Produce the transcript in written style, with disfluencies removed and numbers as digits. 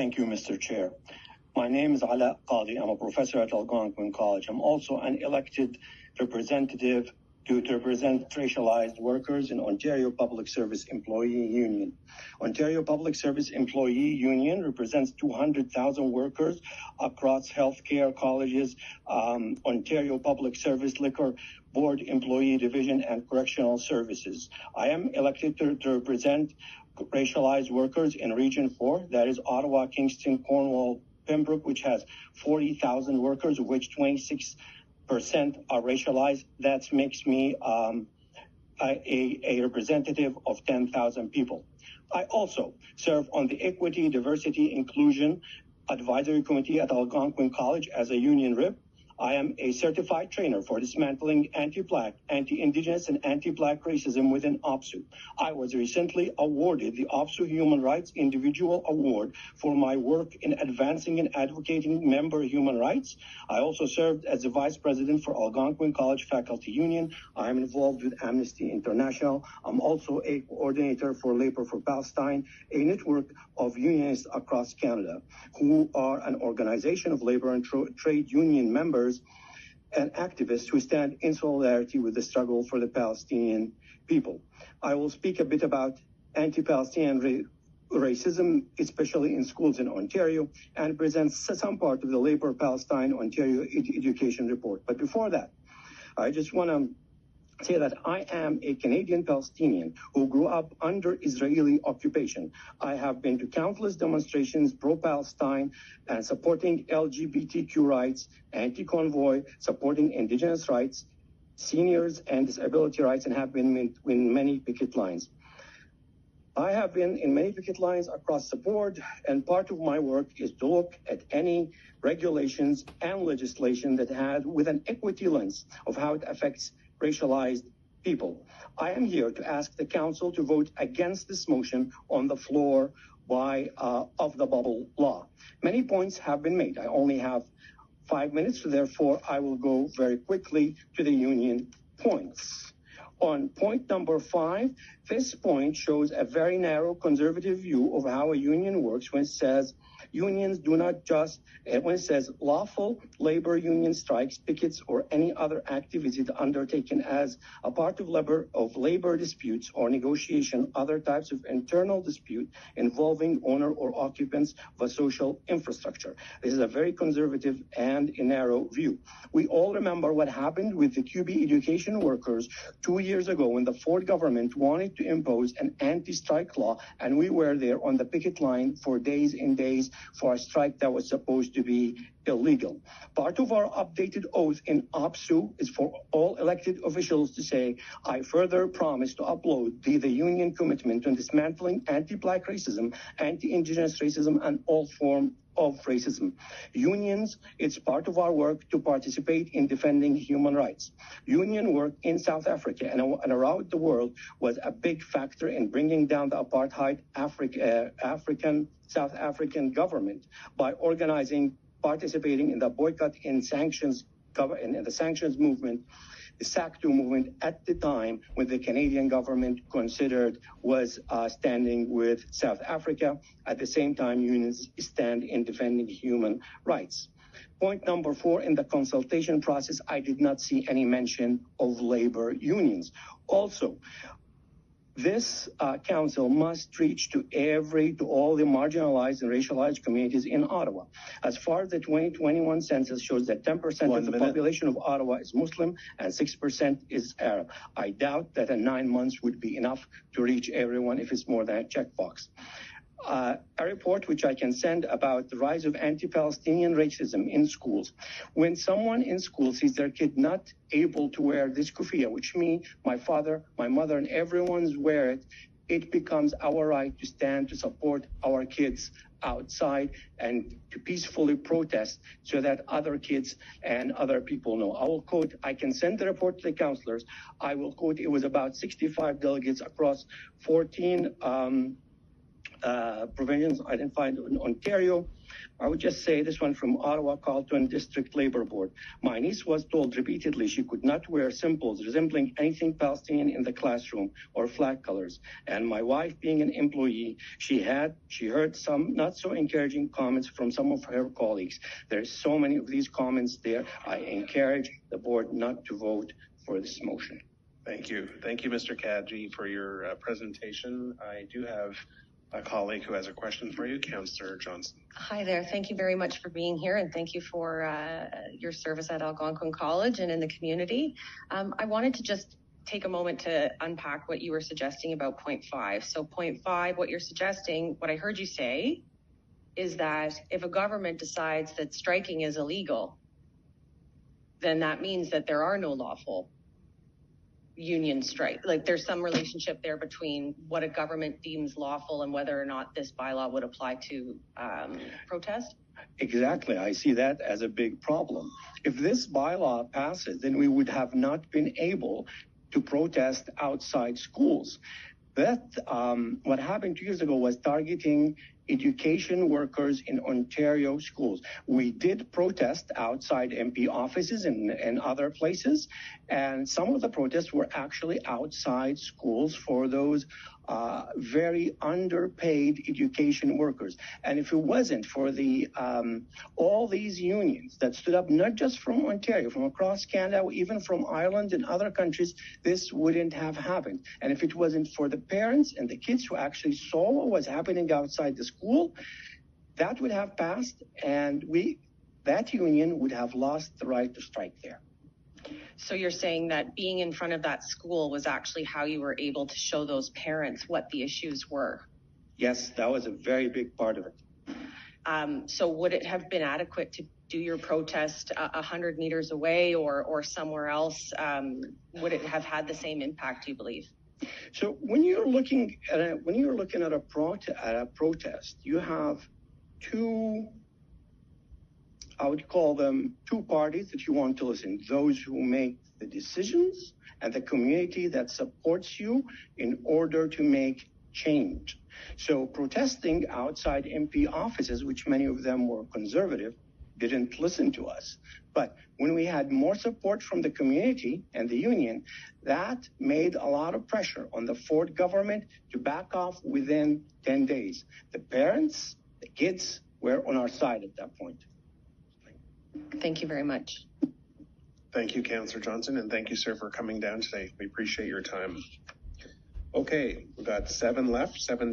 Thank you, Mr. Chair. My name is Ala Qadi. I'm a professor at Algonquin College. I'm also an elected representative to represent racialized workers in Ontario Public Service Employee Union. Ontario Public Service Employee Union represents 200,000 workers across healthcare, colleges, Ontario Public Service Liquor Board Employee Division, and Correctional Services. I am elected to represent racialized workers in Region 4, that is Ottawa, Kingston, Cornwall, Pembroke, which has 40,000 workers, of which 26% are racialized. That makes me a representative of 10,000 people. I also serve on the Equity, Diversity, Inclusion Advisory Committee at Algonquin College as a union rep. I am a certified trainer for dismantling anti-Black, anti-Indigenous, and anti-Black racism within OPSEU. I was recently awarded the OPSEU Human Rights Individual Award for my work in advancing and advocating member human rights. I also served as the vice president for Algonquin College Faculty Union. I am involved with Amnesty International. I'm also a coordinator for Labor for Palestine, a network of unionists across Canada who are an organization of labor and trade union members and activists who stand in solidarity with the struggle for the Palestinian people. I will speak a bit about anti-Palestinian racism, especially in schools in Ontario, and present some part of the Labor Palestine Ontario Education Report. But before that, I just want to say that I am a Canadian Palestinian who grew up under Israeli occupation. I have been to countless demonstrations pro-Palestine and supporting LGBTQ rights, anti-convoy, supporting Indigenous rights, seniors and disability rights, and have been in many picket lines. I have been in many picket lines across the board, and part of my work is to look at any regulations and legislation that had with an equity lens of how it affects racialized people. I am here to ask the council to vote against this motion on the floor of the bubble law. Many points have been made. I only have 5 minutes, so therefore I will go very quickly to the union points. On point number 5, this point shows a very narrow conservative view of how a union works when it says unions do not just, when it says lawful labor union strikes, pickets, or any other activity undertaken as a part of labor disputes or negotiation, other types of internal dispute involving owner or occupants of a social infrastructure. This is a very conservative and a narrow view. We all remember what happened with the QB education workers 2 years ago when the Ford government wanted to impose an anti-strike law, and we were there on the picket line for days and days for a strike that was supposed to be illegal. Part of our updated oath in OPSEU is for all elected officials to say, I further promise to uphold the union commitment to dismantling anti-Black racism, anti-Indigenous racism, and all forms of racism. Unions, it's part of our work to participate in defending human rights. Union work in South Africa and around the world was a big factor in bringing down the apartheid South African government by participating in the boycott and sanctions in the sanctions movement, the SACTU movement at the time when the Canadian government considered was standing with South Africa. At the same time, unions stand in defending human rights. Point number 4, in the consultation process, I did not see any mention of labor unions. Also, this council must reach to all the marginalized and racialized communities in Ottawa. As far as the 2021 census shows that 10% of the population of Ottawa is Muslim and 6% is Arab. I doubt that 9 months would be enough to reach everyone if it's more than a checkbox. A report which I can send about the rise of anti-Palestinian racism in schools. When someone in school sees their kid not able to wear this kufiya, which me, my father, my mother, and everyone's wear it, it becomes our right to stand to support our kids outside and to peacefully protest so that other kids and other people know. I will quote, I can send the report to the councillors. I will quote, it was about 65 delegates across 14 provisions identified in Ontario. I would just say this one from Ottawa Carleton District Labor Board. My niece was told repeatedly she could not wear symbols resembling anything Palestinian in the classroom or flag colors. And my wife, being an employee, she heard some not so encouraging comments from some of her colleagues. There's so many of these comments there. I encourage the board not to vote for this motion. Thank you. Thank you, Mr. Kadji, for your presentation. I do have a colleague who has a question for you, Councillor Johnson. Hi there. Thank you very much for being here, and thank you for your service at Algonquin College and in the community. I wanted to just take a moment to unpack what you were suggesting about point 5. So point 5, what you're suggesting, what I heard you say is that if a government decides that striking is illegal, then that means that there are no lawful union strike. Like there's some relationship there between what a government deems lawful and whether or not this bylaw would apply to protest? Exactly. I see that as a big problem. If this bylaw passes, then we would have not been able to protest outside schools. That what happened 2 years ago was targeting education workers in Ontario schools. We did protest outside MP offices and other places, and some of the protests were actually outside schools for those very underpaid education workers. And if it wasn't for the all these unions that stood up, not just from Ontario, from across Canada, even from Ireland and other countries, this wouldn't have happened. And if it wasn't for the parents and the kids who actually saw what was happening outside the school, that would have passed, and that union would have lost the right to strike there. So you're saying that being in front of that school was actually how you were able to show those parents what the issues were? Yes, that was a very big part of it. So would it have been adequate to do your protest 100 meters away or somewhere else? Would it have had the same impact, do you believe? So when you're looking at a protest, you have two, I would call them two parties that you want to listen. Those who make the decisions and the community that supports you in order to make change. So protesting outside MP offices, which many of them were conservative, didn't listen to us. But when we had more support from the community and the union, that made a lot of pressure on the Ford government to back off within 10 days. The parents, the kids were on our side at that point. Thank you very much. Thank you, Councillor Johnson, and thank you, sir, for coming down today. We appreciate your time. Okay, we've got 7 left, 7